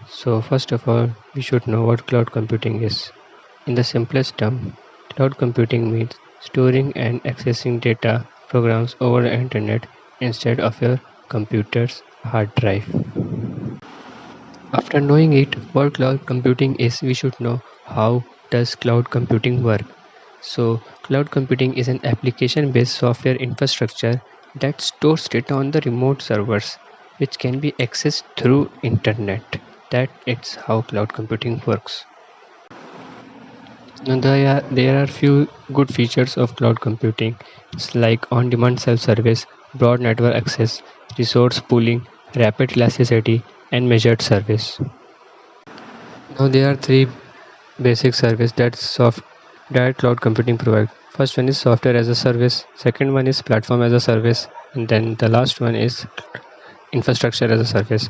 So first of all, we should know what cloud computing is. In the simplest term, cloud computing means storing and accessing data programs over the internet instead of your computer's hard drive. After knowing it, what cloud computing is, we should know how does cloud computing work. So, cloud computing is an application-based software infrastructure that stores data on the remote servers, which can be accessed through internet. That it's how cloud computing works. Now, there are few good features of cloud computing, it's like on-demand self-service, broad network access, resource pooling, rapid elasticity, and measured service. Now there are three basic service that cloud computing provide. First one is software as a service, second one is platform as a service, and then the last one is infrastructure as a service.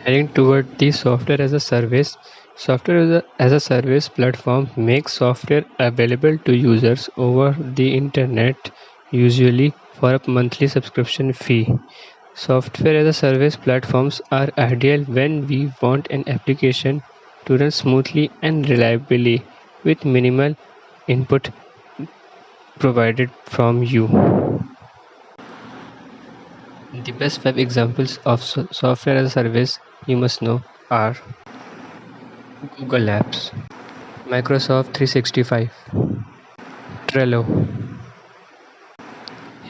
Heading toward the software as a service, software as a service platform makes software available to users over the internet, usually for a monthly subscription fee. Software as a service platforms are ideal when we want an application to run smoothly and reliably with minimal input provided from you. The best web examples of software as a service you must know are Google Apps, Microsoft 365, Trello,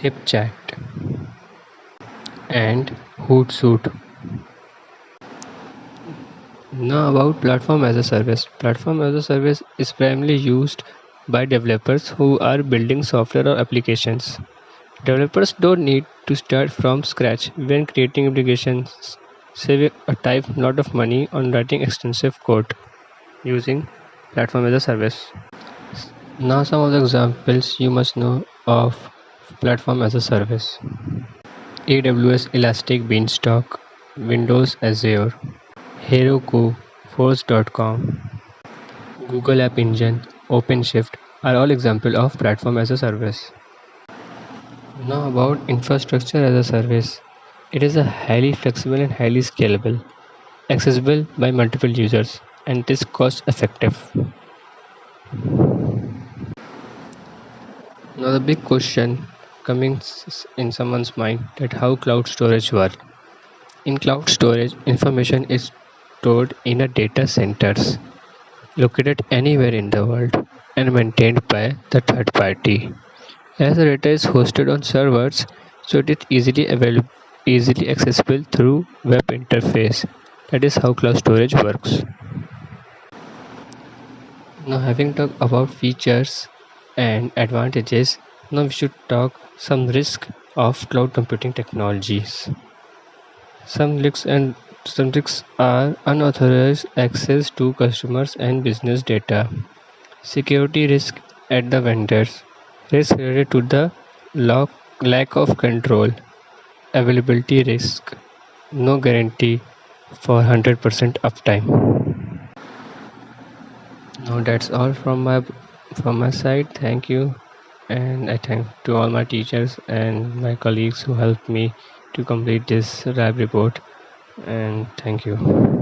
HipChat, and Hootsuite. Now about platform as a service. Platform as a service is primarily used by developers who are building software or applications. Developers don't need to start from scratch when creating applications, saving a time lot of money on writing extensive code using platform as a service. Now some of the examples you must know of platform as a service. AWS Elastic Beanstalk, Windows Azure, Heroku, Force.com, Google App Engine, OpenShift are all examples of platform as a service. Now about infrastructure as a service. It is a highly flexible and highly scalable, accessible by multiple users, and it is cost effective. Now the big question coming in someone's mind that how cloud storage works. In cloud storage, information is stored in a data centers located anywhere in the world and maintained by the third party. As the data is hosted on servers, so it is easily accessible through web interface. That is how cloud storage works. Now having talked about features and advantages, now we should talk some risk of cloud computing technologies. Some risks are unauthorized access to customers and business data, security risk at the vendors, risk related to the lack of control, availability risk, no guarantee for 100% uptime. Now that's all from my side. Thank you, and I thank to all my teachers and my colleagues who helped me to complete this lab report. And thank you.